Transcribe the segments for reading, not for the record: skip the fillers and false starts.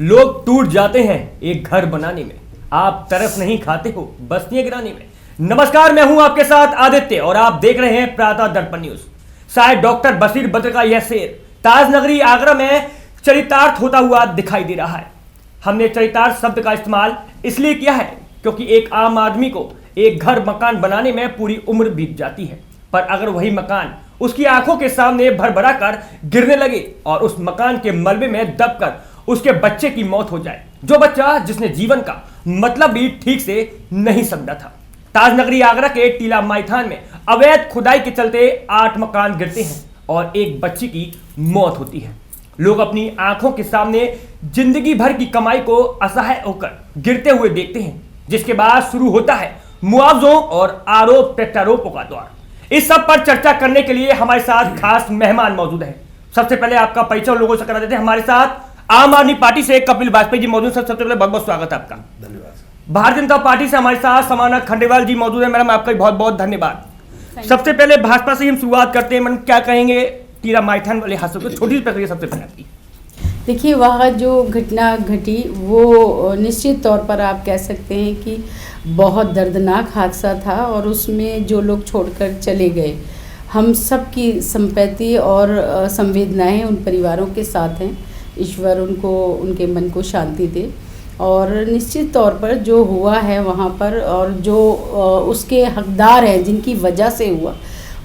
लोग टूट जाते हैं एक घर बनाने में, आप तरफ नहीं खाते हो बस्तियां गिराने में। नमस्कार, मैं हूं आपके साथ आदित्य और आप देख रहे हैं प्रातः दर्पण न्यूज। शायद डॉक्टर बशीर बद्र का यह शेर ताज नगरी आगरा में चरितार्थ होता हुआ दिखाई दे रहा है। हमने चरितार्थ शब्द का इस्तेमाल इसलिए किया है क्योंकि एक आम आदमी को एक घर मकान बनाने में पूरी उम्र बीत जाती है, पर अगर वही मकान उसकी आंखों के सामने भरभरा कर गिरने लगे और उस मकान के मलबे में दबकर उसके बच्चे की मौत हो जाए, जो बच्चा जिसने जीवन का मतलब भी ठीक से नहीं समझा था। ताज नगरी आगरा के टीला माइथान में अवैध खुदाई के चलते 8 मकान गिरते हैं और एक बच्ची की मौत होती है। लोग अपनी आंखों के सामने जिंदगी भर की कमाई को असहाय होकर गिरते हुए देखते हैं, जिसके बाद शुरू होता है मुआवजों और आरोप प्रत्यारोपों का दौर। इस सब पर चर्चा करने के लिए हमारे साथ खास मेहमान मौजूद हैं। सबसे पहले आपका परिचय लोगों से करा देते हैं। हमारे साथ आम आदमी पार्टी से कपिल वाजपेयी जी मौजूद हैं। सबसे पहले बहुत बहुत स्वागत है आपका। धन्यवाद। भारतीय जनता पार्टी से हमारे साथ समाना खंडेवाल जी मौजूद है। मैडम, आपका बहुत बहुत धन्यवाद। सबसे पहले भाजपा से हम शुरुआत करते हैं। मैडम, क्या कहेंगे टीला माइथान वाले हादसे को? छोटी सी प्रक्रिया सबसे पहले आपकी। देखिए, वहाँ जो घटना घटी वो निश्चित तौर पर आप कह सकते हैं कि बहुत दर्दनाक हादसा था और उसमें जो लोग छोड़कर चले गए, हम सब की संपत्ति और संवेदनाएं उन परिवारों के साथ हैं। ईश्वर उनको उनके मन को शांति दे। और निश्चित तौर पर जो हुआ है वहाँ पर और जो उसके हकदार हैं जिनकी वजह से हुआ,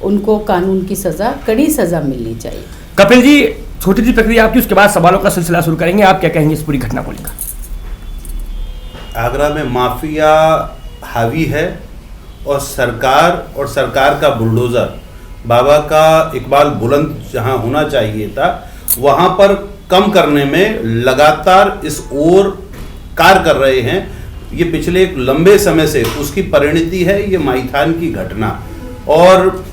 उनको कानून की सज़ा, कड़ी सज़ा मिलनी चाहिए। कपिल जी, छोटी सी प्रक्रिया आपकी, उसके बाद सवालों का सिलसिला शुरू करेंगे। आप क्या कहेंगे इस पूरी घटना को लेकर? आगरा में माफिया हावी है और सरकार का बुलडोजर, बाबा का इकबाल बुलंद जहां होना चाहिए था वहां पर कम करने में लगातार इस ओर कार्य कर रहे हैं। ये पिछले एक लंबे समय से उसकी परिणति है ये माइथान की घटना। और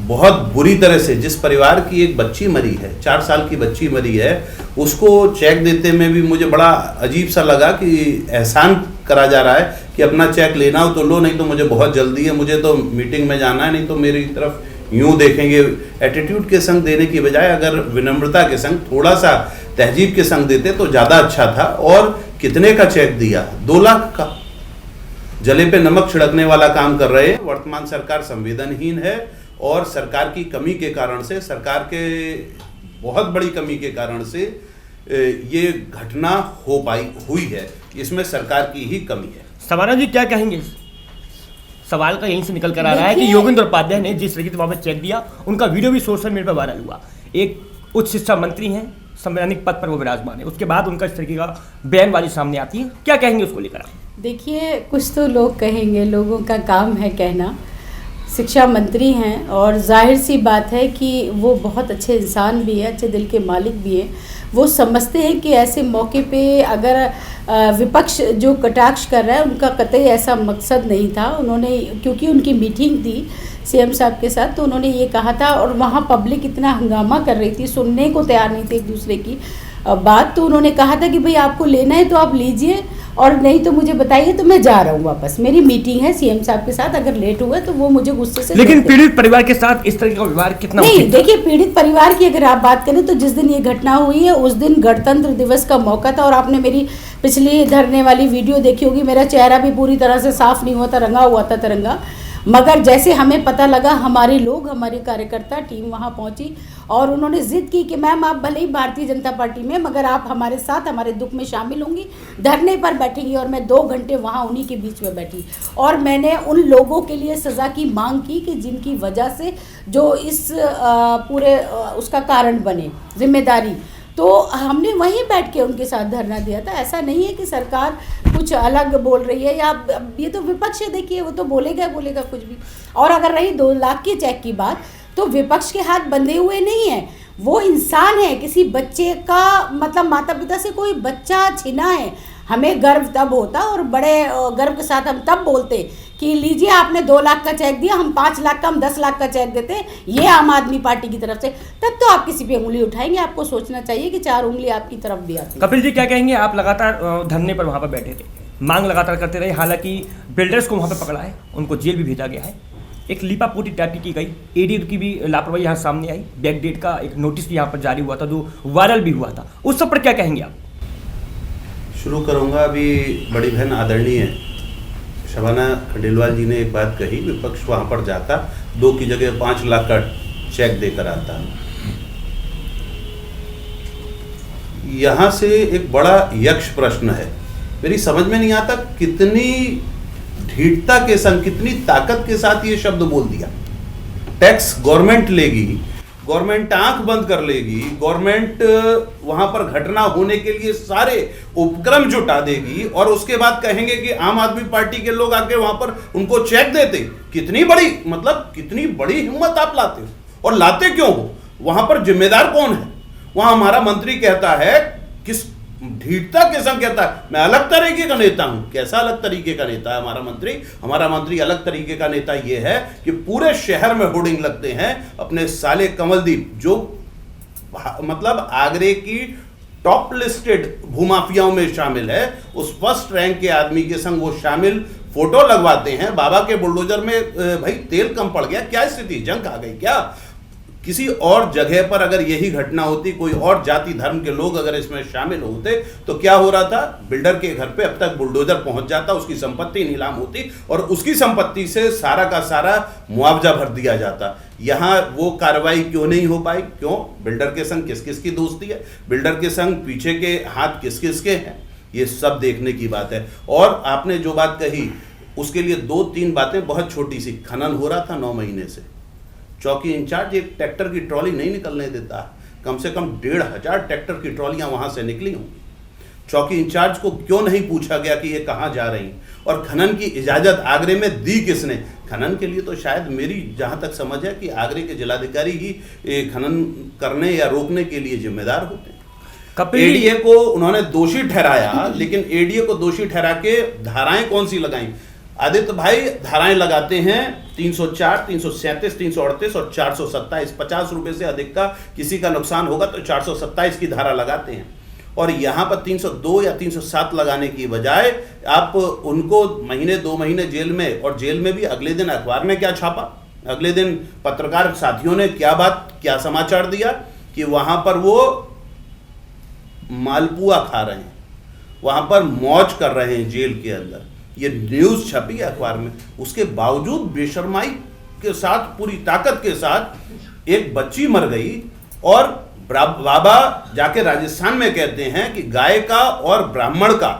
बहुत बुरी तरह से जिस परिवार की एक बच्ची मरी है, 4 साल की बच्ची मरी है, उसको चेक देते में भी मुझे बड़ा अजीब सा लगा कि एहसान करा जा रहा है कि अपना चेक लेना हो तो लो, नहीं तो मुझे बहुत जल्दी है, मुझे तो मीटिंग में जाना है, नहीं तो मेरी तरफ यूं देखेंगे। एटीट्यूड के संग देने की बजाय अगर विनम्रता के संग, थोड़ा सा तहजीब के संग देते तो ज़्यादा अच्छा था। और कितने का चेक दिया? 2 लाख का। जले पे नमक छिड़कने वाला काम कर रहे हैं। वर्तमान सरकार संवेदनहीन है और सरकार की कमी के कारण से, सरकार के बहुत बड़ी कमी के कारण से ये घटना हुई है। इसमें सरकार की ही कमी है। समाना जी, क्या कहेंगे? सवाल का यहीं से निकल कर आ रहा है कि योगेंद्र उपाध्याय ने जिस तरीके से वहाँ पर चेक दिया, उनका वीडियो भी सोशल मीडिया पर वायरल हुआ। एक उच्च शिक्षा मंत्री हैं, संवैधानिक पद पर वो विराजमान है, उसके बाद उनका इस तरीके का बयानबाजी सामने आती है। क्या कहेंगे उसको लेकर? देखिए, कुछ तो लोग कहेंगे, लोगों का काम है कहना। शिक्षा मंत्री हैं और जाहिर सी बात है कि वो बहुत अच्छे इंसान भी हैं, अच्छे दिल के मालिक भी हैं। वो समझते हैं कि ऐसे मौके पे अगर विपक्ष जो कटाक्ष कर रहा है, उनका कतई ऐसा मकसद नहीं था। उन्होंने, क्योंकि उनकी मीटिंग थी सीएम साहब के साथ, तो उन्होंने ये कहा था और वहाँ पब्लिक इतना हंगामा कर रही थी, सुनने को तैयार नहीं थे एक दूसरे की बात। तो उन्होंने कहा था कि भाई आपको लेना है तो आप लीजिए और नहीं तो मुझे बताइए, तो मैं जा रहा हूँ वापस, मेरी मीटिंग है सीएम साहब के साथ। अगर लेट हुआ तो वो मुझे गुस्से से। लेकिन पीड़ित परिवार के साथ इस तरह का व्यवहार कितना नहीं? देखिए, पीड़ित परिवार की अगर आप बात करें तो जिस दिन ये घटना हुई है उस दिन गणतंत्र दिवस का मौका था और आपने मेरी पिछली धरने वाली वीडियो देखी होगी। मेरा चेहरा भी पूरी तरह से साफ नहीं हुआ था, रंगा हुआ था तिरंगा। मगर जैसे हमें पता लगा, हमारे लोग, हमारे कार्यकर्ता टीम वहाँ पहुँची और उन्होंने जिद की कि मैम आप भले ही भारतीय जनता पार्टी में, मगर आप हमारे साथ हमारे दुख में शामिल होंगी, धरने पर बैठेंगी। और मैं 2 घंटे वहाँ उन्हीं के बीच में बैठी और मैंने उन लोगों के लिए सज़ा की मांग की कि जिनकी वजह से जो इस पूरे उसका कारण बने, जिम्मेदारी। तो हमने वहीं बैठ के उनके साथ धरना दिया था। ऐसा नहीं है कि सरकार कुछ अलग बोल रही है या ये तो विपक्ष है। देखिए, वो तो बोलेगा कुछ भी। और अगर रही 2 लाख के चेक की बात, तो विपक्ष के हाथ बंधे हुए नहीं है। वो इंसान है, किसी बच्चे का मतलब माता पिता से कोई बच्चा छिना है, हमें गर्व तब होता और बड़े गर्व के साथ हम तब बोलते कि लीजिए आपने 2 लाख का चेक दिया, हम 5 लाख का, हम 10 लाख का चेक देते, ये आम आदमी पार्टी की तरफ से। तब तो आप किसी पे उंगली उठाएंगे। आपको सोचना चाहिए कि 4 उंगली आपकी तरफ भी आती। कपिल जी, क्या कहेंगे? आप लगातार धरने पर वहाँ पर बैठे थे, मांग लगातार करते रहे, हालांकि बिल्डर्स को वहाँ पर पकड़ा है, उनको जेल भी भेजा गया है, एक लीपापोती टाइप की गई, एडी की भी लापरवाही यहाँ सामने आई, बैक डेट का एक नोटिस भी यहाँ पर जारी हुआ था जो वायरल भी हुआ था। उस सब पर क्या कहेंगे आप? शुरू करूंगा। अभी बड़ी बहन आदरणीय शबाना खंडेलवाल जी ने एक बात कही, विपक्ष वहाँ पर जाता 2 की जगह 5 लाख का चेक देकर आता। यहाँ से एक बड़ा यक्ष प्रश्न है, मेरी समझ में नहीं आता कितनी ढीठता के संग, कितनी ताकत के साथ ये शब्द बोल दिया। टैक्स गवर्नमेंट लेगी, गवर्नमेंट आंख बंद कर लेगी, गवर्नमेंट वहां पर घटना होने के लिए सारे उपक्रम जुटा देगी और उसके बाद कहेंगे कि आम आदमी पार्टी के लोग आके वहां पर उनको चेक देते। कितनी बड़ी, मतलब कितनी बड़ी हिम्मत आप लाते हो, और लाते क्यों हो? वहां पर जिम्मेदार कौन है? वहां हमारा मंत्री कहता है, किस ढीठता के संग कहता है, मैं अलग तरीके का नेता हूं। कैसा अलग तरीके का नेता है हमारा मंत्री? हमारा मंत्री अलग तरीके का नेता यह है कि पूरे शहर में होर्डिंग लगते हैं अपने साले कमलदीप, जो मतलब आगरे की टॉप लिस्टेड भूमाफियाओं में शामिल है, उस फर्स्ट रैंक के आदमी के संग वो शामिल फोटो लगवाते हैं। बाबा के बुलडोजर में भाई तेल कम पड़ गया, क्या स्थिति, जंग आ गई क्या? किसी और जगह पर अगर यही घटना होती, कोई और जाति धर्म के लोग अगर इसमें शामिल होते तो क्या हो रहा था? बिल्डर के घर पे अब तक बुलडोजर पहुंच जाता, उसकी संपत्ति नीलाम होती और उसकी संपत्ति से सारा का सारा मुआवजा भर दिया जाता। यहां वो कार्रवाई क्यों नहीं हो पाई? क्यों? बिल्डर के संग किस किस की दोस्ती है, बिल्डर के संग पीछे के हाथ किस किस के हैं, ये सब देखने की बात है। और आपने जो बात कही उसके लिए 2-3 बातें बहुत छोटी सी। खनन हो रहा था 9 महीने से, चौकी इंचार्ज एक ट्रैक्टर की ट्रॉली नहीं निकलने देता। कम से कम 1,500 ट्रैक्टर की ट्रॉलियां वहां से निकली हों। चौकी इंचार्ज को क्यों नहीं पूछा गया कि ये कहां जा रही? और खनन की इजाजत आगरे में दी किसने? खनन के लिए तो शायद मेरी जहां तक समझ है कि आगरे के जिलाधिकारी ही खनन करने या रोकने के लिए जिम्मेदार होते हैं। एडीए को उन्होंने दोषी ठहराया, लेकिन एडीए को दोषी ठहरा के धाराएं कौन सी लगाई? आदित्य भाई धाराएं लगाते हैं 304, 337, 338 और 427। 50 रुपए से अधिक का किसी का नुकसान होगा तो 427 की धारा लगाते हैं। और यहाँ पर 302 या 307 लगाने की बजाय आप उनको महीने 2 महीने जेल में, और जेल में भी अगले दिन अखबार ने क्या छापा, अगले दिन पत्रकार साथियों ने क्या समाचार दिया कि वहां पर वो मालपुआ खा रहे हैं, वहां पर मौज कर रहे हैं जेल के अंदर। ये न्यूज़ छपी अखबार में। उसके बावजूद बेशर्माई के साथ, पूरी ताकत के साथ एक बच्ची मर गई और बाबा जाके राजस्थान में कहते हैं कि गाय का और ब्राह्मण का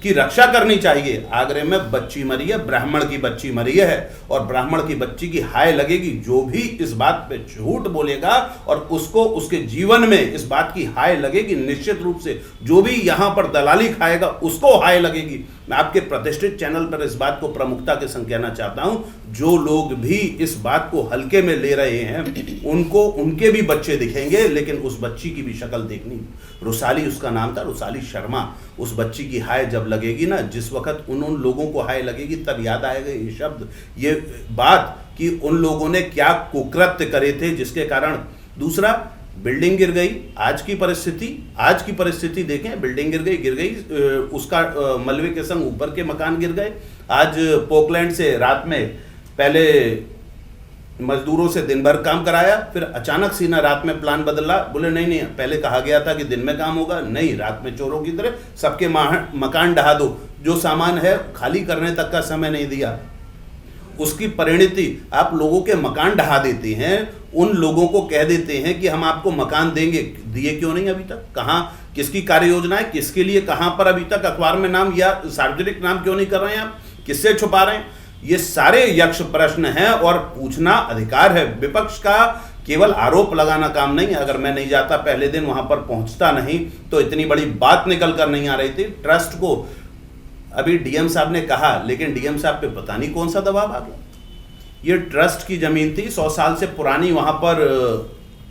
की रक्षा करनी चाहिए। आगरे में बच्ची मरी है, ब्राह्मण की बच्ची मरी है, और ब्राह्मण की बच्ची की हाय लगेगी। जो भी इस बात पे झूठ बोलेगा और उसको उसके जीवन में इस बात की हाय लगेगी, निश्चित रूप से जो भी यहां पर दलाली खाएगा उसको हाय लगेगी। मैं आपके प्रतिष्ठित चैनल पर इस बात को प्रमुखता के संग कहना चाहता हूं, जो लोग भी इस बात को हल्के में ले रहे हैं उनको उनके भी बच्चे दिखेंगे, लेकिन उस बच्ची की भी शक्ल देखनी। रुसाली उसका नाम था, रुसाली शर्मा। उस बच्ची की हाय जब लगेगी ना, जिस वक्त उन लोगों को हाय लगेगी, तब याद आएगा ये शब्द, ये बात कि उन लोगों ने क्या कुकृत्य करे थे जिसके कारण। दूसरा, बिल्डिंग गिर गई। आज की परिस्थिति देखें, बिल्डिंग गिर गई, उसका मलबे के संग ऊपर के मकान गिर गए। आज पोकलैंड से रात में पहले मजदूरों से दिन भर काम कराया, फिर अचानक सीना रात में प्लान बदला, बोले नहीं पहले कहा गया था कि दिन में काम होगा, नहीं रात में चोरों की तरह सबके मकान ढहा दो। जो सामान है खाली करने तक का समय नहीं दिया। उसकी परिणति आप लोगों के मकान ढहा देते हैं, उन लोगों को कह देते हैं कि हम आपको मकान देंगे, दिए क्यों नहीं अभी तक? कहाँ, किसकी कार्य योजना है, किसके लिए, कहां पर अभी तक अखबार में नाम या सार्वजनिक नाम क्यों नहीं कर रहे हैं आप? किससे छुपा रहे हैं? ये सारे यक्ष प्रश्न हैं और पूछना अधिकार है। विपक्ष का केवल आरोप लगाना काम नहीं है। अगर मैं नहीं जाता, पहले दिन वहां पर पहुंचता नहीं, तो इतनी बड़ी बात निकल कर नहीं आ रही थी। ट्रस्ट को अभी डीएम साहब ने कहा, लेकिन डीएम साहब पे पता नहीं कौन सा दबाव आ गया। ये ट्रस्ट की जमीन थी, 100 साल से पुरानी, वहां पर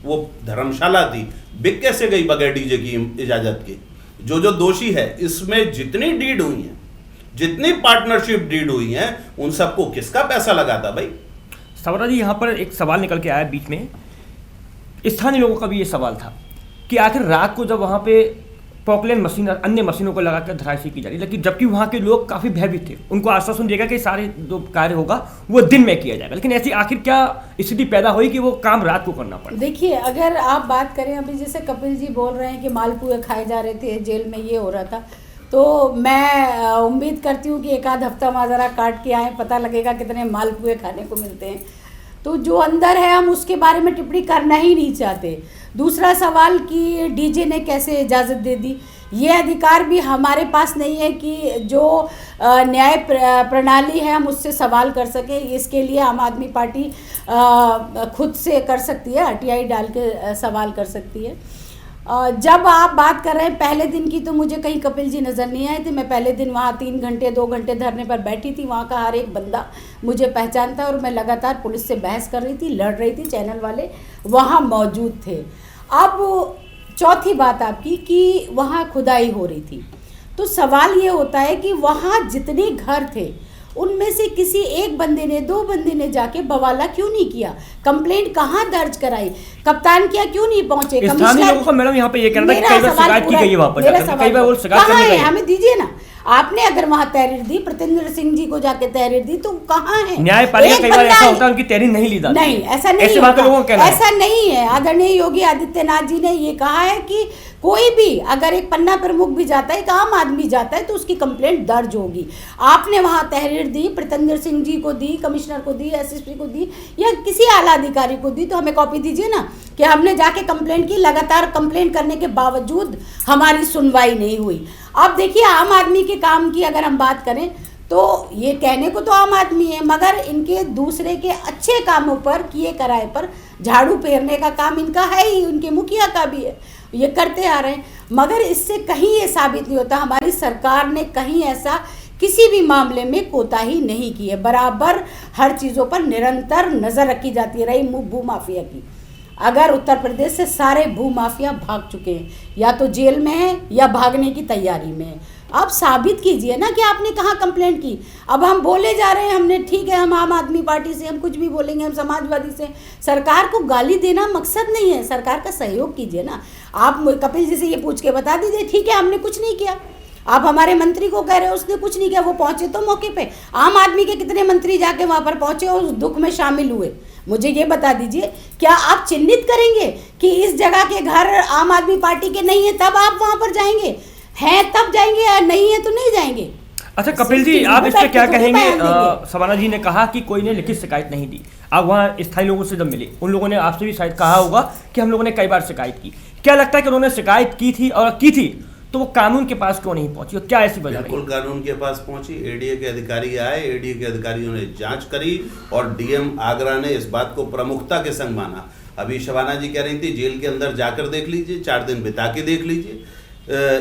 वो धर्मशाला थी, बिक कैसे गई बगैर डीजे की इजाजत के? जो दोषी है इसमें जितनी डीड हुई है, जितनी पार्टनरशिप डीड हुई है, उन सबको किसका पैसा लगा था भाई? सवरा जी, यहाँ पर एक सवाल निकल के आया बीच में। स्थानीय लोगों का भी ये सवाल था कि आखिर रात को जब वहाँ पे पॉकलैंड मशीन और अन्य मशीनों को लगाकर धराशायी की जा रही, लेकिन जबकि वहाँ के लोग काफ़ी भयभीत थे, उनको आश्वासन दिया कि सारे जो कार्य होगा वो दिन में किया जाएगा, लेकिन ऐसी आखिर क्या स्थिति पैदा हुई कि वो काम रात को करना पड़ा? देखिए, अगर आप बात करें अभी जैसे कपिल जी बोल रहे हैं कि मालपुए खाए जा रहे थे जेल में, ये हो रहा था, तो मैं उम्मीद करती हूँ कि एक आध हफ्ता वहाँ ज़रा काट के आए, पता लगेगा कितने मालपुए खाने को मिलते हैं। तो जो अंदर है हम उसके बारे में टिप्पणी करना ही नहीं चाहते। दूसरा सवाल कि डीजे ने कैसे इजाज़त दे दी, ये अधिकार भी हमारे पास नहीं है कि जो न्याय प्रणाली है हम उससे सवाल कर सकें। इसके लिए आम आदमी पार्टी खुद से कर सकती है, RTI डाल के सवाल कर सकती है। जब आप बात कर रहे हैं पहले दिन की, तो मुझे कहीं कपिल जी नज़र नहीं आए थे। मैं पहले दिन वहाँ 3 घंटे 2 घंटे धरने पर बैठी थी। वहाँ का हर एक बंदा मुझे पहचानता और मैं लगातार पुलिस से बहस कर रही थी, लड़ रही थी। चैनल वाले वहाँ मौजूद थे। अब चौथी बात आपकी कि वहाँ खुदाई हो रही थी, तो सवाल ये होता है कि वहाँ जितने घर थे उनमें से किसी एक बंदे ने 2 बंदे ने जाके बवाला क्यों नहीं किया, कंप्लेंट कहाँ दर्ज कराई, कप्तान क्या क्यों नहीं पहुंचे, स्थानीय लोगों का मैडम यहाँ पे ये कहना है कि कई बार शिकायत की गई है वहाँ पर, कई बार वो शिकायत करने गए। हमें दीजिए ना, आपने अगर वहाँ तहरीर दी, प्रतेंद्र सिंह जी को जाके तहरीर दी, तो कहाँ है न्यायपालिका? कई बार ऐसा होता है उनकी तहरीर नहीं ली जाती। नहीं, ऐसा नहीं, ऐसा नहीं है। आदरणीय योगी आदित्यनाथ जी ने ये कहा है कि कोई भी अगर एक पन्ना प्रमुख भी जाता है, एक आम आदमी जाता है, तो उसकी कंप्लेंट दर्ज होगी। आपने वहाँ तहरीर दी, प्रतेंद्र सिंह जी को दी, कमिश्नर को दी, SSP को दी, या किसी आला अधिकारी को दी, तो हमें कॉपी दीजिए ना कि हमने जाके कंप्लेंट की। लगातार कंप्लेंट करने के बावजूद हमारी सुनवाई नहीं हुई। अब देखिए, आम आदमी के काम की अगर हम बात करें तो ये कहने को तो आम आदमी है, मगर इनके दूसरे के अच्छे कामों पर, किए कराए पर झाड़ू फेरने का काम इनका है ही, उनके मुखिया का भी है, ये करते आ रहे हैं। मगर इससे कहीं ये साबित नहीं होता हमारी सरकार ने कहीं ऐसा किसी भी मामले में कोताही नहीं की है। बराबर हर चीज़ों पर निरंतर नज़र रखी जाती है। रही भू माफिया की, अगर उत्तर प्रदेश से सारे भू माफिया भाग चुके हैं, या तो जेल में हैं या भागने की तैयारी में हैं। आप साबित कीजिए ना कि आपने कहाँ कंप्लेंट की। अब हम बोले जा रहे हैं, हमने, ठीक है, हम आम आदमी पार्टी से हम कुछ भी बोलेंगे, हम समाजवादी से, सरकार को गाली देना मकसद नहीं है। सरकार का सहयोग कीजिए ना। आप कपिल जी से ये पूछ के बता दीजिए, ठीक है हमने कुछ नहीं किया। आप हमारे मंत्री को कह रहे हो उसने कुछ नहीं किया, वो पहुंचे तो मौके पे। आम आदमी के कितने मंत्री जाके वहाँ पर पहुंचे और उस दुख में शामिल हुए, मुझे ये बता दीजिए। क्या आप चिन्हित करेंगे कि इस जगह के घर आम आदमी पार्टी के नहीं है, तब आप वहाँ पर जाएंगे, हैं तब जाएंगे, या नहीं है तो नहीं जाएंगे? अच्छा कपिल जी, आप इस पे क्या कहेंगे? सवाना जी ने कहा कि कोई ने लिखित शिकायत नहीं दी। आप वहाँ स्थायी लोगों से जब मिले, उन लोगों ने आपसे भी शायद कहा होगा कि हम लोगों ने कई बार शिकायत की। क्या लगता है कि उन्होंने शिकायत की थी, और की थी तो वो कानून के पास क्यों नहीं पहुंची, और क्या ऐसी वजह रही? बिल्कुल कानून के पास पहुंची। ADA के अधिकारी आए, ADA के अधिकारियों ने जांच करी और DM आगरा ने इस बात को प्रमुखता के संग माना। अभी शबाना जी कह रही थी जेल के अंदर जाकर देख लीजिए, 4 दिन बिता के देख लीजिए।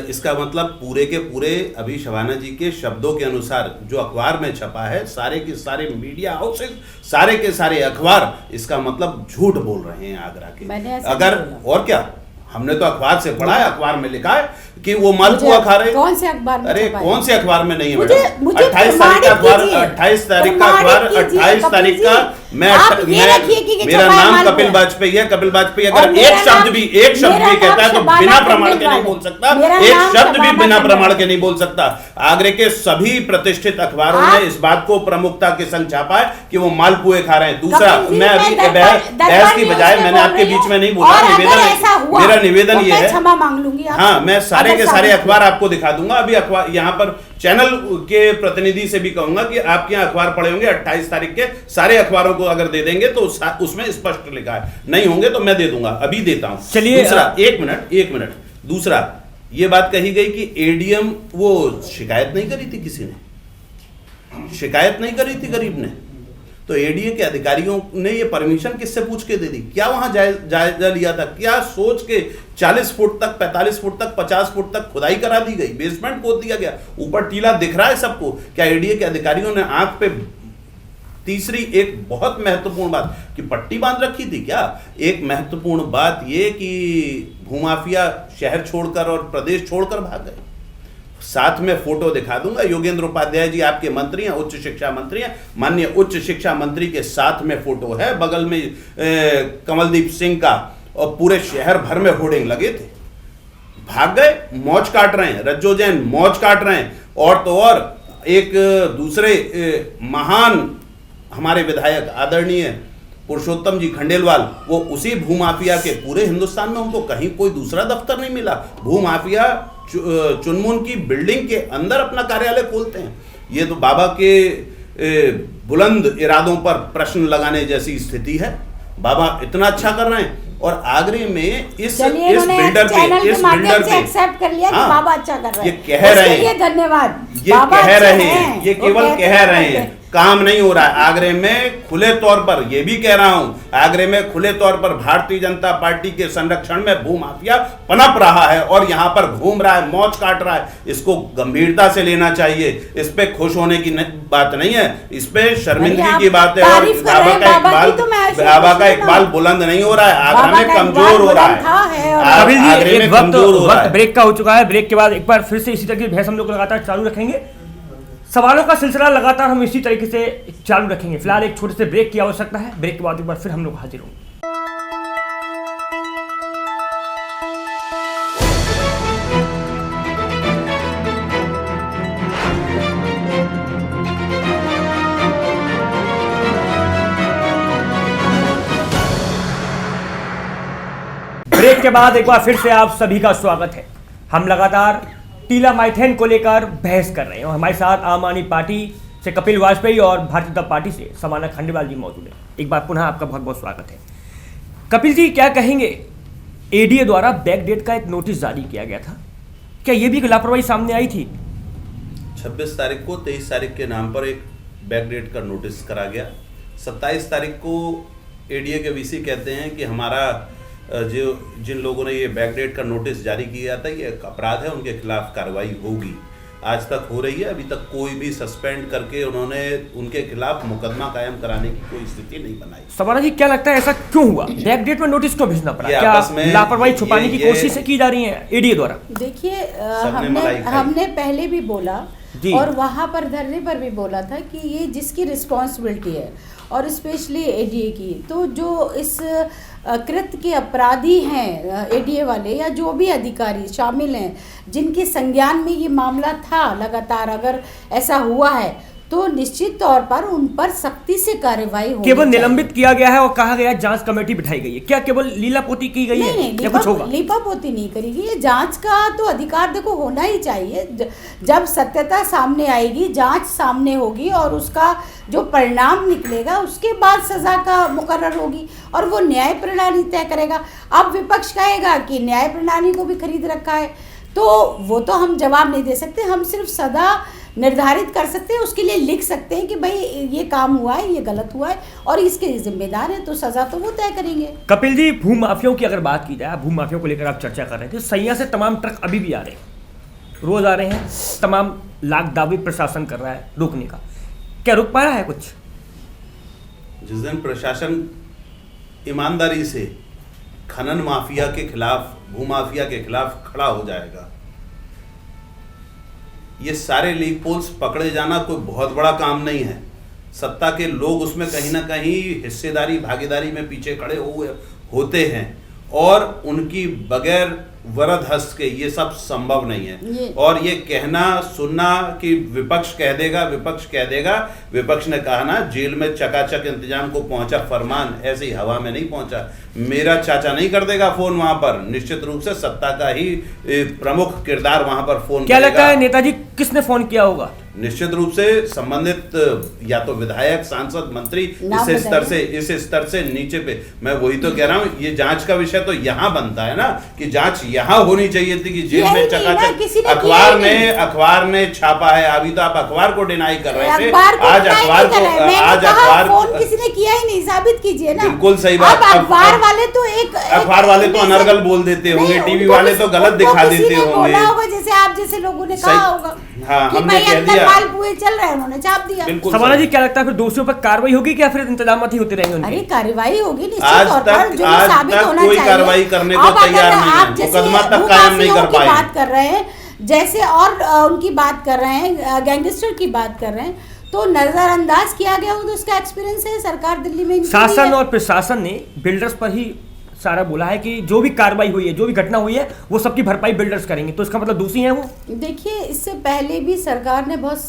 इसका मतलब पूरे के पूरे, अभी शबाना जी के शब्दों के अनुसार जो अखबार में छपा है, सारे के सारे मीडिया हाउसेस, सारे के सारे अखबार इसका मतलब झूठ बोल रहे हैं आगरा के। अगर और क्या, हमने तो अखबार से पढ़ा है, अखबार में लिखा है कि वो मालपुआ खा रहे हैं। कौन से अखबार में? अरे कौन से अखबार में नहीं है मैडम? 28 तारीख का अखबार, 28 तारीख का अखबार, 28 तारीख का। मेरा नाम कपिल वाजपेयी है। कपिल वाजपेयी अगर एक शब्द भी कहता है तो बिना प्रमाण के नहीं बोल सकता, एक शब्द भी बिना प्रमाण के नहीं बोल सकता। आगरे के सभी प्रतिष्ठित अखबारों ने इस बात को प्रमुखता के संग छापा है कि वो मालपुए खा रहे हैं। दूसरा, मैं अभी बहस की बजाय, मैंने आपके बीच में नहीं बोला, मेरा निवेदन ये है, क्षमा मांग लूंगी। हाँ, मैं सारे के सारे अखबार आपको दिखा दूंगा। अभी अखबार यहाँ पर चैनल के प्रतिनिधि से भी कहूंगा कि आपके यहाँ अखबार पढ़े होंगे, 28 तारीख के सारे अखबारों को अगर दे देंगे तो उसमें स्पष्ट लिखा है। नहीं होंगे तो मैं दे दूंगा, अभी देता हूं। चलिए, दूसरा, एक मिनट, दूसरा ये बात कही गई कि ADM वो शिकायत नहीं करी थी, किसी ने शिकायत नहीं करी थी गरीब ने, तो ADA के अधिकारियों ने ये परमिशन किससे पूछ के दे दी? क्या वहां जायजा लिया था? क्या सोच के 40 फुट तक, 45 फुट तक, 50 फुट तक खुदाई करा दी गई, बेसमेंट खोद दिया गया, ऊपर टीला दिख रहा है सबको? क्या ADA के अधिकारियों ने आंख पे? तीसरी एक बहुत महत्वपूर्ण बात कि पट्टी बांध रखी थी क्या? एक महत्वपूर्ण बात ये कि भूमाफिया शहर छोड़कर और प्रदेश छोड़कर भाग गए। साथ में फोटो दिखा दूंगा, योगेंद्र उपाध्याय जी आपके मंत्री हैं, उच्च शिक्षा मंत्री हैं, माननीय उच्च शिक्षा मंत्री के साथ में फोटो है, बगल में कमलदीप सिंह का, और पूरे शहर भर में होर्डिंग लगे थे। भाग गए, मौज काट रहे हैं, रज्जो जैन मौज काट रहे हैं। और तो और एक दूसरे महान हमारे विधायक आदरणीय पुरुषोत्तम जी खंडेलवाल, वो उसी भूमाफिया के, पूरे हिंदुस्तान में उनको कहीं कोई दूसरा दफ्तर नहीं मिला। भूमाफिया चुनमुन की बिल्डिंग के अंदर अपना कार्यालय खोलते हैं। ये तो बाबा के बुलंद इरादों पर प्रश्न लगाने जैसी स्थिति है। बाबा इतना अच्छा कर रहे हैं और आगरे में इस बिल्डर पे एक्सेप्ट कर लिया कि बाबा अच्छा कर रहे हैं। ये कह रहे हैं, धन्यवाद, ये कह रहे हैं, ये केवल कह रहे हैं, काम नहीं हो रहा है। आगरे में खुले तौर पर, ये भी कह रहा हूं, आगरे में खुले तौर पर भारतीय जनता पार्टी के संरक्षण में भूमाफिया पनप रहा है और यहां पर घूम रहा है, मौज काट रहा है। इसको गंभीरता से लेना चाहिए। इस पे खुश होने की बात नहीं है, इस पे शर्मिंदगी की बात है। और बाबा का इकबाल बुलंद नहीं हो रहा है, आगरा में कमजोर हो रहा है। कपिल जी, वक्त ब्रेक का हो चुका है। ब्रेक के बाद एक बार फिर से इसी तरह की बहस हम लोग लगातार चालू रखेंगे। सवालों का सिलसिला लगातार हम इसी तरीके से चालू रखेंगे। फिलहाल एक छोटे से ब्रेक की आवश्यकता है। ब्रेक के बाद एक बार फिर हम लोग हाजिर होंगे। ब्रेक के बाद एक बार फिर से आप सभी का स्वागत है। हम लगातार टीला माइथेन को लेकर बहस कर रहे हैं और हमारे साथ आम आदमी पार्टी से कपिल वाजपेयी और भारतीय जनता पार्टी से समाना खंडेलवाल जी मौजूद हैं। एक बार पुनः आपका बहुत बहुत स्वागत है। कपिल जी, क्या कहेंगे, एडीए द्वारा बैकडेट का एक नोटिस जारी किया गया था, क्या ये भी लापरवाही सामने आई थी? 26 तारीख को 23 तारीख के नाम पर एक बैकडेट का नोटिस करा गया। 27 तारीख को एडीए के वीसी कहते हैं कि हमारा जो जिन लोगों ने ये बैकडेट का नोटिस जारी किया था ये एक अपराध है, उनके खिलाफ कार्रवाई होगी। आज तक हो रही है, अभी तक कोई भी सस्पेंड करके उन्होंने उनके खिलाफ मुकदमा कायम कराने की कोई स्थिति नहीं बनाई। समाना जी, क्या लगता है ऐसा क्यों हुआ? बैकडेट में नोटिस क्यों भेजना पड़ा? क्या लापरवाही छुपाने की कोशिश की जा रही है एडीए द्वारा? देखिए, हमने पहले भी बोला और वहां पर धरने पर भी बोला था कि ये जिसकी रिस्पॉन्सिबिलिटी है और स्पेशली एडीए की, तो जो इस कृत्य के अपराधी हैं एडीए वाले या जो भी अधिकारी शामिल हैं जिनके संज्ञान में ये मामला था, लगातार अगर ऐसा हुआ है तो निश्चित तौर पर उन पर सख्ती से कार्रवाई होगी। केवल निलंबित किया गया है और कहा गया जांच कमेटी बिठाई गई है, क्या केवल लीलापोती की गई है या कुछ होगा? लीपापोती नहीं करेगी, ये जांच का तो अधिकार देखो होना ही चाहिए। जब सत्यता सामने आएगी, जांच सामने होगी और उसका जो परिणाम निकलेगा उसके बाद सजा का मुकर्रर होगी और वो न्याय प्रणाली तय करेगा। अब विपक्ष कहेगा कि न्याय प्रणाली को भी खरीद रखा है, तो वो तो हम जवाब नहीं दे सकते। हम सिर्फ सदा निर्धारित कर सकते हैं, उसके लिए लिख सकते हैं कि भाई ये काम हुआ है, ये गलत हुआ है और इसके जिम्मेदार है, तो सजा तो वो तय करेंगे। कपिल जी, भूमाफियों की अगर बात की जाए, भूमाफियों को लेकर आप चर्चा कर रहे थे, सैया से तमाम ट्रक अभी भी आ रहे हैं, रोज आ रहे हैं, तमाम लाख दावे प्रशासन कर रहा है रोकने का, क्या रुक पा रहा है कुछ? जिस दिन प्रशासन ईमानदारी से खनन माफिया के खिलाफ, भूमाफिया के खिलाफ खड़ा हो जाएगा, ये सारे लीक पोल्स पकड़े जाना कोई बहुत बड़ा काम नहीं है। सत्ता के लोग उसमें कहीं ना कहीं हिस्सेदारी, भागीदारी में पीछे खड़े हुए होते हैं और उनकी बगैर वरद हस्त के ये सब संभव नहीं है। और ये कहना सुनना कि विपक्ष कह देगा, विपक्ष कह देगा, विपक्ष ने कहा ना जेल में चकाचक इंतजाम को पहुंचा फरमान, ऐसे ही हवा में नहीं पहुंचा। मेरा चाचा नहीं कर देगा फोन वहां पर, निश्चित रूप से सत्ता का ही प्रमुख किरदार वहां पर फोन क्या लगता है नेताजी किसने फोन किया होगा? निश्चित रूप से संबंधित या तो विधायक, सांसद, मंत्री, इस स्तर से नीचे पे। मैं वही तो कह रहा हूँ, ये जांच का विषय तो यहाँ बनता है ना कि जांच यहाँ होनी चाहिए थी कि जेल में चकाचक। अखबार ने छापा है, अभी तो आप अखबार को डिनाई कर रहे थे, आज अखबार फोन किसी ने किया ही नहीं, साबित कीजिए ना। बिल्कुल सही बात। अखबार वाले तो अनर्गल बोल देते होंगे, टीवी वाले तो गलत दिखा देते होंगे, जैसे आप जैसे लोगों ने कहा होगा। हाँ, हमने कह दिया, पूरे चल रहे हैं, उन्होंने छाप दिया। समाना जी, क्या लगता है फिर दोषियों पर कार्रवाई होगी क्या फिर इंतजाम ही होते रहेंगे? अरे कार्रवाई होगी निश्चित तौर पर, जो साबित होना चाहिए। कोई कार्रवाई करने को तैयार नहीं है, मुकदमा तक कायम नहीं कर पाए। बात कर रहे हैं जैसे और उनकी बात कर रहे हैं, गैंगस्टर की बात कर रहे हैं, तो नजरअंदाज किया गया हो तो उसका एक्सपीरियंस है। सरकार दिल्ली में शासन और प्रशासन ने बिल्डर्स पर ही सारा बोला है कि जो भी कार्रवाई हुई है, जो भी घटना हुई है, वो सबकी भरपाई बिल्डर्स करेंगे, तो इसका मतलब दोषी है वो? देखिए, इससे पहले भी सरकार ने बहुत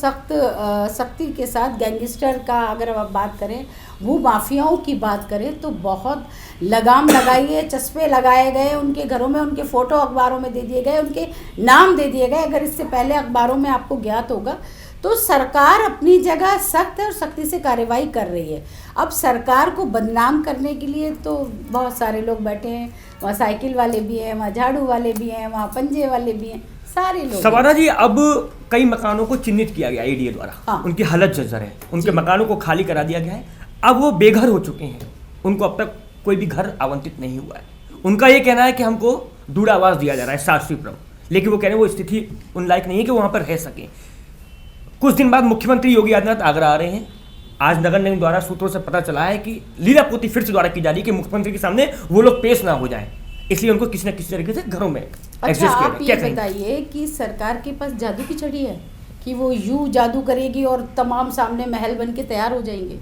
सख्ती के साथ गैंगस्टर का, अगर आप बात करें, वो माफियाओं की बात करें, तो बहुत लगाम लगाई है, चस्पे लगाए गए, उनके घरों में उनके फ़ोटो अखबारों में दे दिए गए, उनके नाम दे दिए गए। अगर इससे पहले अखबारों में आपको ज्ञात होगा, तो सरकार अपनी जगह सख्त है और सख्ती से कार्रवाई कर रही है। अब सरकार को बदनाम करने के लिए तो बहुत सारे लोग बैठे हैं, वहाँ साइकिल वाले भी हैं, वहाँ झाड़ू वाले भी हैं, वहाँ पंजे वाले भी हैं, सारे लोग। सवाना जी, अब कई मकानों को चिन्हित किया गया एडीए द्वारा। हाँ। उनकी हालत जर्जर है, उनके मकानों को खाली करा दिया गया है, अब वो बेघर हो चुके हैं, उनको अब तक कोई भी घर आवंटित नहीं हुआ है। उनका ये कहना है कि हमको दूरावास दिया जा रहा है शास्त्रीपुरम, लेकिन वो कह रहे हैं वो स्थिति उन लायक नहीं है कि वहाँ पर रह सकें। कुछ दिन बाद मुख्यमंत्री योगी आदित्यनाथ आगरा आ रहे हैं। आज नगर निगम द्वारा सूत्रों से पता चला है कि लीलापोती फिर से द्वारा की जा रही है कि मुख्यमंत्री के सामने वो लोग पेश ना हो जाएं, इसलिए उनको किसी न किसी तरीके से घरों में अच्छा, आप ये बताइए कि सरकार के पास जादू की छड़ी है कि वो यूं जादू करेगी और तमाम सामने महल बन के तैयार हो जाएंगे?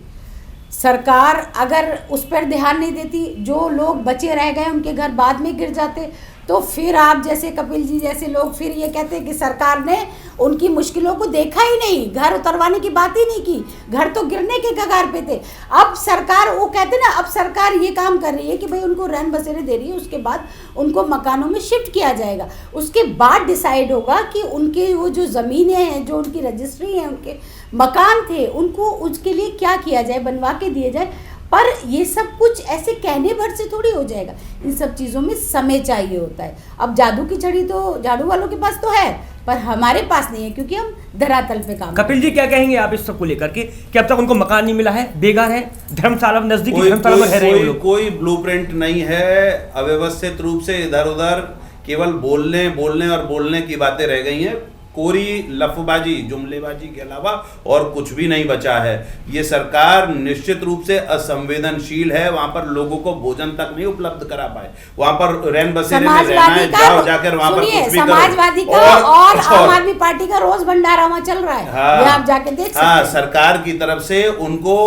सरकार अगर उस पर ध्यान नहीं देती, जो लोग बचे रह गए उनके घर बाद में गिर जाते, तो फिर आप जैसे कपिल जी जैसे लोग फिर ये कहते हैं कि सरकार ने उनकी मुश्किलों को देखा ही नहीं, घर उतरवाने की बात ही नहीं की, घर तो गिरने के कगार पे थे। अब सरकार, वो कहते ना, अब सरकार ये काम कर रही है कि भाई उनको रैन बसेरे दे रही है, उसके बाद उनको मकानों में शिफ्ट किया जाएगा, उसके बाद डिसाइड होगा कि उनके वो जो ज़मीनें हैं, जो उनकी रजिस्ट्री है, उनके मकान थे, उनको उसके लिए क्या किया जाए, बनवा के दिए जाए। पर ये सब कुछ ऐसे कहने भर से थोड़ी हो जाएगा, इन सब चीज़ों में समय चाहिए होता है। अब जादू की छड़ी तो झाड़ू वालों के पास तो है, पर हमारे पास नहीं है, क्योंकि हम धरातल पे काम। कपिल जी, क्या कहेंगे आप इस सब को लेकर के कि अब तक उनको मकान नहीं मिला है, बेघर है, धर्मशाला नजदीकी धर्मशाला में रह रहे हैं लोग? कोई ब्लूप्रिंट नहीं है, अव्यवस्थित रूप से इधर उधर केवल बोलने की बातें रह गई हैं। कोरी लफबाजी, जुमलेबाजी के अलावा और कुछ भी नहीं बचा है। ये सरकार निश्चित रूप से असंवेदनशील है, वहां पर लोगों को भोजन तक नहीं उपलब्ध करा पाए, वहां पर रैन बसेरे में रहना है, जाओ जाकर वहां पर कुछ भी करो। समाजवादी का और आम आदमी पार्टी का रोज भंडारा वहाँ चल रहा है, हाँ, आप जाके देख सकते हैं। सरकार की तरफ से उनको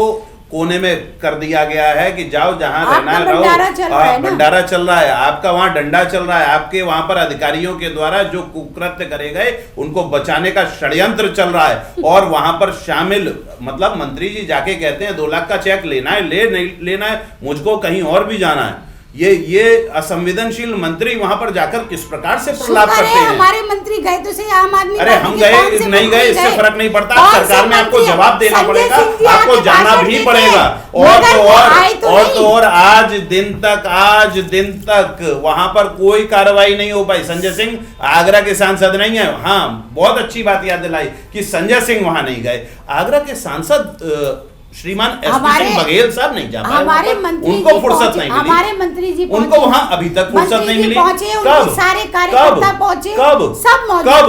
कोने में कर दिया गया है कि जाओ जहां रहना है रहो। भंडारा चल रहा है, आपका वहां डंडा चल रहा है, आपके वहां पर अधिकारियों के द्वारा जो कुकृत्य करे गए उनको बचाने का षड्यंत्र चल रहा है। और वहां पर शामिल, मतलब मंत्री जी जाके कहते हैं 2 लाख का चेक लेना है, ले नहीं लेना है, मुझको कहीं और भी जाना है। ये असंवेदनशील मंत्री वहां पर जाकर किस प्रकार से प्रलाप करते हैं। हमारे मंत्री गए तो सही, आम आदमी, अरे हम गए नहीं गए इससे फर्क नहीं पड़ता, सरकार में आपको जवाब देना पड़ेगा, आपको जाना भी पड़ेगा। और आज दिन तक वहां पर कोई कार्रवाई नहीं हो पाई। संजय सिंह आगरा के सांसद नहीं है। हाँ, बहुत अच्छी बात याद दिलाई कि संजय सिंह वहां नहीं गए। आगरा के सांसद श्रीमान एसपी सिंह बघेल साहब नहीं जा पाए, हमारे मंत्री उनको फुर्सत नहीं मिली, हमारे मंत्री जी उनको वहां अभी तक फुर्सत नहीं मिली। कब सारे कार्यकर्ता पहुंचे, सब कब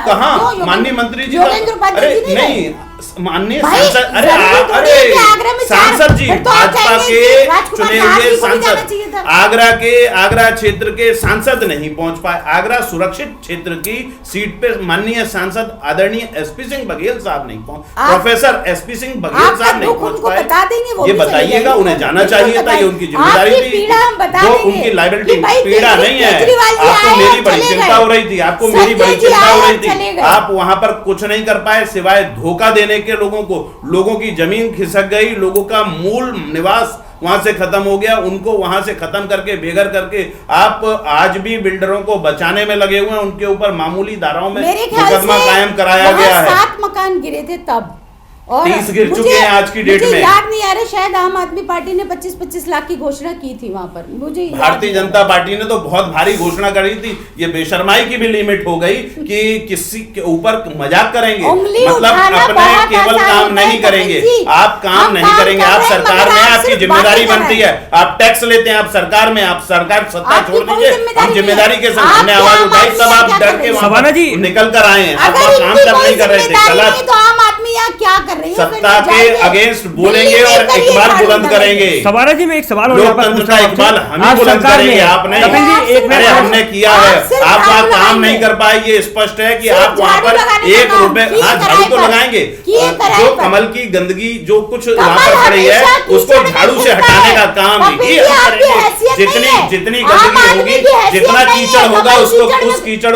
कहां माननीय मंत्री जी? अरे नहीं, माननीय सांसद, अरे सांसद जी, भाजपा के चुने हुए सांसद आगरा क्षेत्र के सांसद नहीं पहुंच पाए। आगरा सुरक्षित क्षेत्र की सीट पे माननीय सांसद आदरणीय एसपी सिंह बघेल साहब नहीं पहुंचे, प्रोफेसर एसपी सिंह बघेल साहब नहीं पहुंच पाए। ये बताइएगा, उन्हें जाना चाहिए था, ये उनकी जिम्मेदारी थी, वो उनकी लायबिलिटी। पीड़ा नहीं है, आपको मेरी बड़ी चिंता हो रही थी, आपको मेरी बड़ी चिंता हो रही थी। आप वहां पर कुछ नहीं कर पाए सिवाय धोखा देने के लोगों की जमीन खिसक गई, लोगों का मूल निवास वहां से खत्म हो गया, उनको वहां से खत्म करके, बेघर करके आप आज भी बिल्डरों को बचाने में लगे हुए हैं। उनके ऊपर मामूली धाराओं में मुकदमा कायम कराया गया है। 7 मकान गिरे थे तब, और 30 गिर चुके हैं आज की डेट में। याद नहीं आ रहा, शायद आम आदमी पार्टी ने 25-25 लाख की घोषणा की थी वहां पर, मुझे भारतीय जनता पार्टी ने तो बहुत भारी घोषणा करी थी। ये बेशर्माई की भी लिमिट हो गई कि किसी के ऊपर मजाक करेंगे, मतलब अपने केवल काम नहीं करेंगे, आप काम नहीं करेंगे, आप सरकार में, आपकी जिम्मेदारी बनती है, आप टैक्स लेते हैं, आप सरकार में, आप सरकार सत्ता छोड़ दीजिए, हम जिम्मेदारी के साथ हमने आवाज उठाई, तब आप डर के निकल कर आए हैं, आप काम तब नहीं कर रहे थे। तो आम आदमी यहाँ क्या कर रही है? सत्ता के अगेंस्ट बोलेंगे और इकबाल बुलंद करेंगे। सवारा जी, मैं एक सवाल लोकतंत्र का इकबाल हम ही बुलंद करेंगे, आप नहीं। अरे हमने किया है, आप वहाँ काम नहीं कर पाएंगे, स्पष्ट है कि आप वहाँ पर 1 रुपए, हाँ झाड़ू तो लगाएंगे, जो कमल की गंदगी जो कुछ वहाँ पर पड़ी है उसको झाड़ू से हटाने का काम ही हम करेंगे। जितनी गंदगी होगी, जितना कीचड़ होगा, उस कीचड़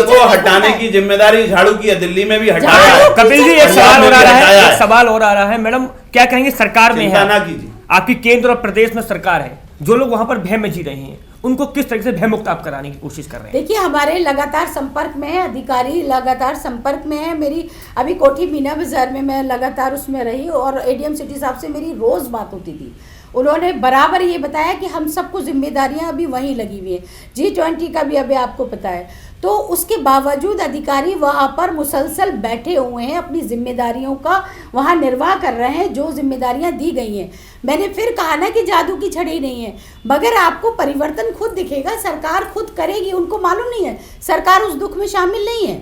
को हटाने की जिम्मेदारी झाड़ू की है। दिल्ली में भी हटाया। कपिल जी, एक सवाल और आ रहा है। मैडम, क्या कहेंगे? सरकार में है, ना कीजिए, आपकी केंद्र और प्रदेश में सरकार है, जो लोग वहां पर भय में जी रहे हैं उनको किस तरह से भय मुक्त आप कराने की कोशिश कर रहे हैं? देखिए, हमारे लगातार संपर्क में है, अधिकारी लगातार संपर्क में है। मेरी अभी कोठी मीना बाजार में मैं लगातार उसमें रही और एडीएम सिटी साहब से मेरी रोज बात होती थी। उन्होंने बराबर ये बताया कि हम सबको जिम्मेदारियां अभी वहीं लगी हुई है। G20 का भी अभी आपको पता है, तो उसके बावजूद अधिकारी वहाँ पर मुसलसल बैठे हुए हैं, अपनी जिम्मेदारियों का वहाँ निर्वाह कर रहे हैं, जो जिम्मेदारियां दी गई हैं। मैंने फिर कहा ना कि जादू की छड़ी नहीं है, मगर आपको परिवर्तन खुद दिखेगा, सरकार खुद करेगी। उनको मालूम नहीं है, सरकार उस दुख में शामिल नहीं है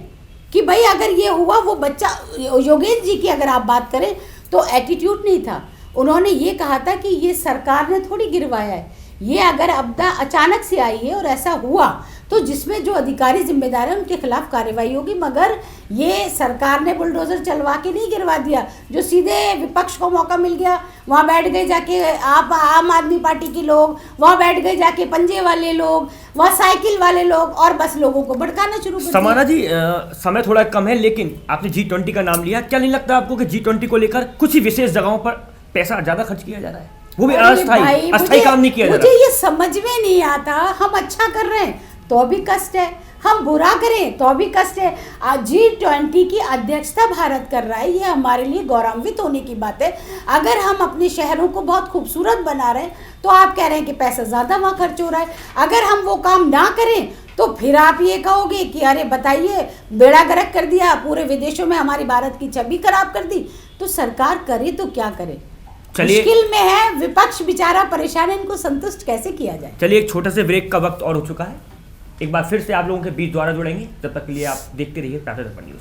कि भाई अगर ये हुआ, वो बच्चा योगेश जी की अगर आप बात करें तो एटीट्यूड नहीं था। उन्होंने ये कहा था कि ये सरकार ने थोड़ी गिरवाया है, ये अगर आपदा अचानक से आई है और ऐसा हुआ तो जिसमें जो अधिकारी जिम्मेदार हैं उनके खिलाफ कार्रवाई होगी। मगर ये सरकार ने बुलडोजर चलवा के नहीं गिरवा दिया, जो सीधे विपक्ष को मौका मिल गया वहाँ बैठ गए जाके आप आम आदमी पार्टी के लोग, वहाँ बैठ गए जाके पंजे वाले लोग, वहाँ साइकिल वाले लोग, और बस लोगों को भड़काना शुरू कर दिया। समाना जी, समय थोड़ा कम है, लेकिन आपने G20 का नाम लिया, क्या नहीं लगता आपको कि G20 को लेकर कुछ ही विशेष जगहों पर पैसा ज्यादा खर्च किया जा रहा है, वो भी अस्थायी काम नहीं किया जा रहा? मुझे ये समझ में नहीं आता। हम अच्छा कर रहे हैं तो भी कष्ट है, हम बुरा करें तो भी कष्ट है। G20 की अध्यक्षता भारत कर रहा है, ये हमारे लिए गौरवान्वित होने की बात है। अगर हम अपने शहरों को बहुत खूबसूरत बना रहे हैं तो आप कह रहे हैं कि पैसा ज़्यादा वहाँ खर्च हो रहा है। अगर हम वो काम ना करें तो फिर आप ये कहोगे कि अरे बताइए, बेड़ा गर्क कर दिया, पूरे विदेशों में हमारी भारत की छवि खराब कर दी। तो सरकार करे तो क्या करे, मुश्किल में है, विपक्ष बेचारा परेशान है, इनको संतुष्ट कैसे किया जाए। चलिए, एक छोटे से ब्रेक का वक्त और हो चुका है, एक बार फिर से आप लोगों के बीच द्वारा जुड़ेंगे। तब तक के लिए आप देखते रहिए प्रातः दर्पण न्यूज।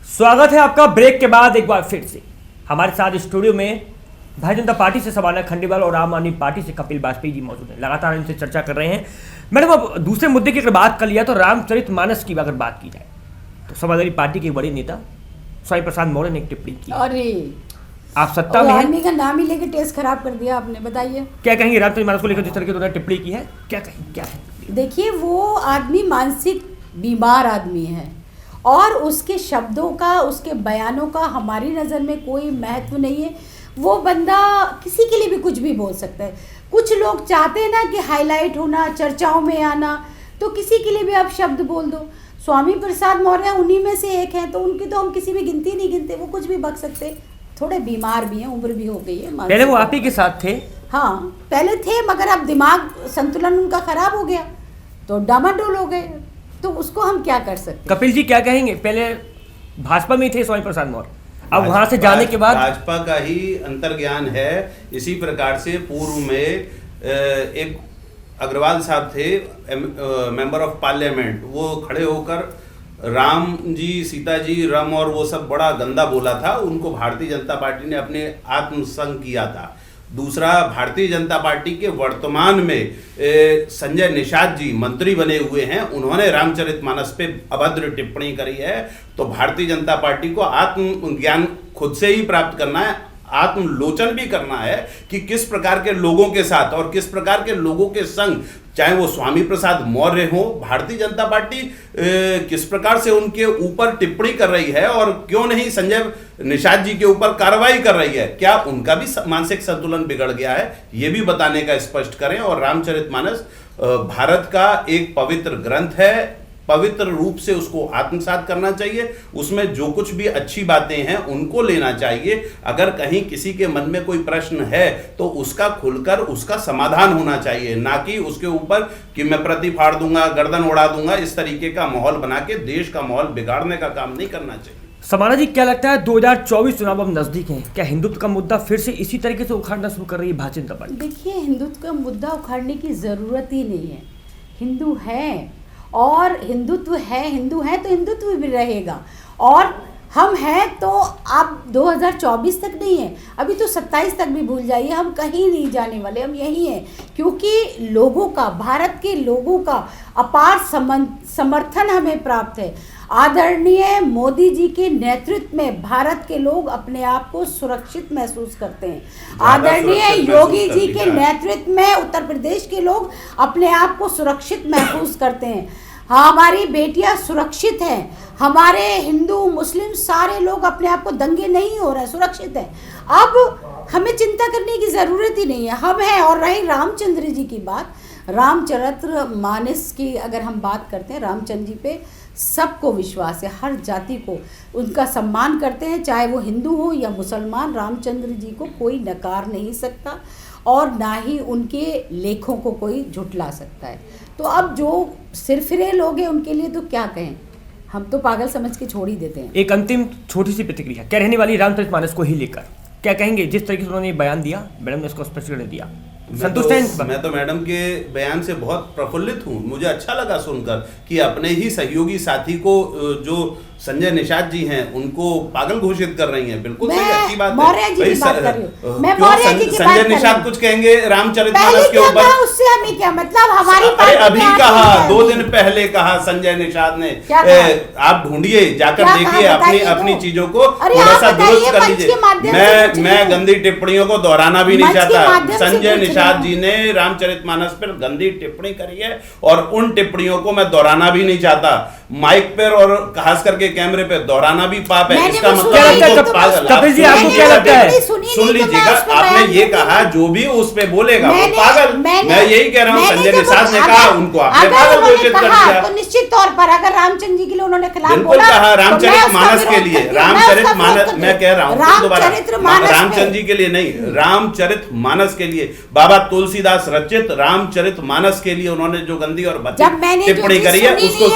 स्वागत है आपका ब्रेक के बाद एक बार फिर से। हमारे साथ स्टूडियो में भारतीय जनता पार्टी से सवाना खंडेलवाल और आम आदमी पार्टी से कपिल वाजपेयी जी मौजूद हैं। लगातार इनसे चर्चा कर रहे हैं। मैडम, अब दूसरे मुद्दे की अगर बात कर लिया तो रामचरितमानस की अगर बात की जाए तो समाजवादी पार्टी के बड़े नेता स्वामी प्रसाद मौर्य ने एक टिप्पणी की। अरे आप सत्ता में आदमी का नाम ही लेके टेस्ट खराब कर दिया आपने, बताइए क्या कहेंगे रामचरितमानस को लेकर जिस तरह की उन्होंने टिप्पणी की है, क्या कहेंगे, क्या है? देखिए, वो आदमी मानसिक बीमार आदमी है और उसके शब्दों का, उसके बयानों का हमारी नज़र में कोई महत्व नहीं है। वो बंदा किसी के लिए भी कुछ भी बोल सकता है। कुछ लोग चाहते हैं ना कि हाईलाइट होना, चर्चाओं में आना, तो किसी के लिए भी आप शब्द बोल दो। स्वामी प्रसाद मौर्य उन्हीं में से एक हैं, तो उनकी तो हम किसी भी गिनती नहीं गिनते, वो कुछ भी बक सकते। थोड़े बीमार भी हैं, उम्र भी हो गई है। पहले वो आप ही के साथ थे? हाँ, पहले थे, मगर अब दिमाग संतुलन उनका खराब हो गया तो डामाडोल हो गए, तो उसको हम क्या कर सकते। कपिल जी क्या कहेंगे? पहले भाजपा में थे स्वामी प्रसाद मौर्य, अब वहां से जाने के बाद भाजपा का ही अंतर्ज्ञान है। इसी प्रकार से पूर्व में एक अग्रवाल साहब थे, मेंबर ऑफ पार्लियामेंट, वो खड़े होकर राम जी, सीता जी, राम और वो सब बड़ा गंदा बोला था। उनको भारतीय जनता पार्टी ने अपने आत्मसंग किया था। दूसरा, भारतीय जनता पार्टी के वर्तमान में संजय निषाद जी मंत्री बने हुए हैं, उन्होंने रामचरितमानस पे अभद्र टिप्पणी करी है। तो भारतीय जनता पार्टी को आत्मज्ञान खुद से ही प्राप्त करना है, आत्मलोचन भी करना है कि किस प्रकार के लोगों के साथ और किस प्रकार के लोगों के संग, चाहे वो स्वामी प्रसाद मौर्य हो, भारतीय जनता पार्टी किस प्रकार से उनके ऊपर टिप्पणी कर रही है और क्यों नहीं संजय निषाद जी के ऊपर कार्रवाई कर रही है। क्या उनका भी मानसिक संतुलन बिगड़ गया है, ये भी बताने का स्पष्ट करें। और रामचरितमानस भारत का एक पवित्र ग्रंथ है, पवित्र रूप से उसको आत्मसात करना चाहिए, उसमें जो कुछ भी अच्छी बातें हैं उनको लेना चाहिए। अगर कहीं किसी के मन में कोई प्रश्न है तो उसका खुलकर उसका समाधान होना चाहिए, ना कि उसके ऊपर कि मैं प्रति फाड़ दूंगा, गर्दन उड़ा दूंगा, इस तरीके का माहौल बना के देश का माहौल बिगाड़ने का काम नहीं करना चाहिए। समाना जी, क्या लगता है 2024 चुनाव अब नजदीक हैं, क्या हिंदुत्व का मुद्दा फिर से इसी तरीके से उखाड़ना शुरू कर रही है भारतीय जनता पार्टी? देखिए, हिंदुत्व का मुद्दा उखाड़ने की ज़रूरत ही नहीं है। हिंदू हैं और हिंदुत्व है, हिंदू है तो हिंदुत्व भी रहेगा। और हम हैं तो अब 2024 तक नहीं है, अभी तो 27 तक भी भूल जाइए, हम कहीं नहीं जाने वाले, हम यही हैं। क्योंकि लोगों का, भारत के लोगों का अपार समर्थन हमें प्राप्त है। आदरणीय मोदी जी के नेतृत्व में भारत के लोग अपने आप को सुरक्षित महसूस करते हैं। आदरणीय योगी जी के नेतृत्व में उत्तर प्रदेश के लोग अपने आप को सुरक्षित महसूस करते हैं। हमारी बेटियां सुरक्षित हैं, हमारे हिंदू मुस्लिम सारे लोग अपने आप को दंगे नहीं हो रहे, सुरक्षित हैं। अब हमें चिंता करने की ज़रूरत ही नहीं है, हम हैं। और रही रामचंद्र जी की बात, रामचरितमानस की अगर हम बात करते हैं, रामचंद्र जी पे सबको विश्वास है, हर जाति को उनका सम्मान करते हैं, चाहे वो हिंदू हो या मुसलमान। रामचंद्र जी को कोई नकार नहीं सकता और ना ही उनके लेखों को कोई झुठला सकता है। तो अब जो सिरफिरे लोग हैं उनके लिए तो क्या कहें, हम तो पागल समझ के छोड़ ही देते हैं। एक अंतिम छोटी सी प्रतिक्रिया क्या रहने वाली रामचरितमानस को ही लेकर, क्या कहेंगे? जिस तरीके से उन्होंने बयान दिया, मैडम ने इसको स्पष्टीकरण दिया, संतुष्ट हैं? मैं तो मैडम के बयान से बहुत प्रफुल्लित हूँ। मुझे अच्छा लगा सुनकर कि अपने ही सहयोगी साथी को, जो संजय निषाद जी हैं, उनको पागल घोषित कर रही हैं। बिल्कुल सही, अच्छी बात है। संजय निषाद कुछ कहेंगे रामचरितमानस के ऊपर? उससे हमें क्या मतलब, हमारी अरे अभी कहा, 2 दिन पहले कहा संजय निषाद ने। आप ढूंढिए, जाकर देखिए, अपनी चीजों को थोड़ा सा दुरुस्त कर लीजिए। मैं गंदी टिप्पणियों को दोहराना भी नहीं चाहता। संजय निषाद जी ने रामचरितमानस पर गंदी टिप्पणी करी है और उन टिप्पणियों को मैं दोहराना भी नहीं चाहता। माइक पर और खास करके कैमरे पे दोहराना भी पाप है। इसका मतलब कपिल जी, आपको क्या लगता है? सुन लीजिएगा, आपने ये कहा जो भी उस पे बोलेगा वो पागल। मैं यही कह रहा हूँ, संजय निषाद ने कहा, उनको आपने पागल घोषित कर दिया। तो निश्चित तौर पर अगर रामचंद्र जी के लिए उन्होंने खिलाफ बिल्कुल कहा, रामचरितमानस के लिए, रामचरितमानस मैं कह रहा हूँ दोबारा, रामचंद्र जी के लिए नहीं, रामचरितमानस के लिए, बाबा तुलसीदास रचित रामचरितमानस के लिए उन्होंने जो गंदी और भद्दी टिप्पणी करी है उसको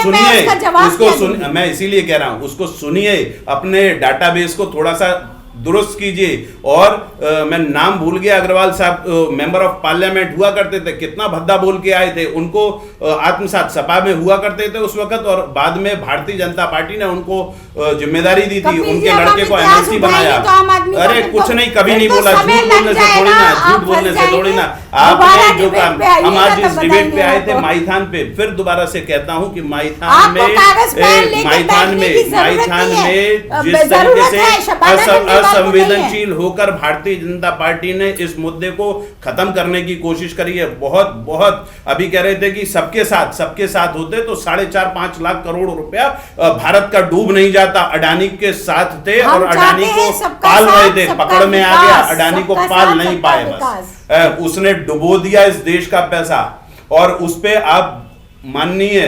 सुनिए, मैं इसीलिए कह रहा हूं, उसको सुनिए, अपने डाटाबेस को थोड़ा सा दुरुस्त कीजिए। और मैं नाम भूल गया, अग्रवाल साहब मेंबर ऑफ पार्लियामेंट हुआ करते थे, कितना भद्दा बोल के आए थे। उनको आत्मसात सपा में हुआ करते थे उस वक्त, और बाद में भारतीय जनता पार्टी ने उनको जिम्मेदारी दी थी, उनके लड़के को एमएलसी बनाया। अरे कुछ नहीं, कभी नहीं बोला, झूठ बोलने से थोड़ी ना, झूठ बोलने से थोड़ी ना। आपने जो काम, हम आज इस डिबेट पे आए थे माईथान पे, फिर दोबारा से कहता हूं कि माईथान में जिस तरीके से असंवेदनशील होकर भारतीय जनता पार्टी ने इस मुद्दे को खत्म करने की कोशिश करी है। बहुत अभी कह रहे थे कि सबके साथ होते तो 4.5-5 लाख करोड़ रुपया भारत का डूब नहीं जाता। अडानी के साथ थे और अडानी को पाल रहे थे, पकड़ में आ गया, अडानी को पाल नहीं पाए, बस उसने डुबो दिया इस देश का पैसा। और उस पे आप माननीय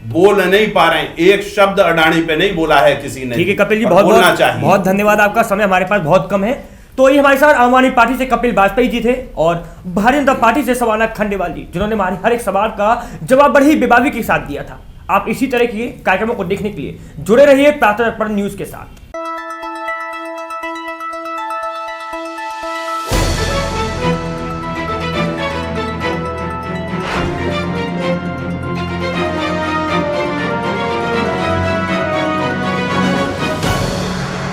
बोल नहीं पा रहे हैं, एक शब्द अडानी पे नहीं बोला है किसी ने। ठीक है कपिल जी, बहुत धन्यवाद, आपका समय हमारे पास बहुत कम है। तो ये हमारे साथ आम आदमी पार्टी से कपिल वाजपेयी जी थे और भारतीय जनता पार्टी से सवाना खंडेवाल जी, जिन्होंने हमारे हर एक सवाल का जवाब बड़ी बेबाकी के साथ दिया था। आप इसी तरह के कार्यक्रमों को देखने के लिए जुड़े रहिए प्रातः दर्पण न्यूज के साथ।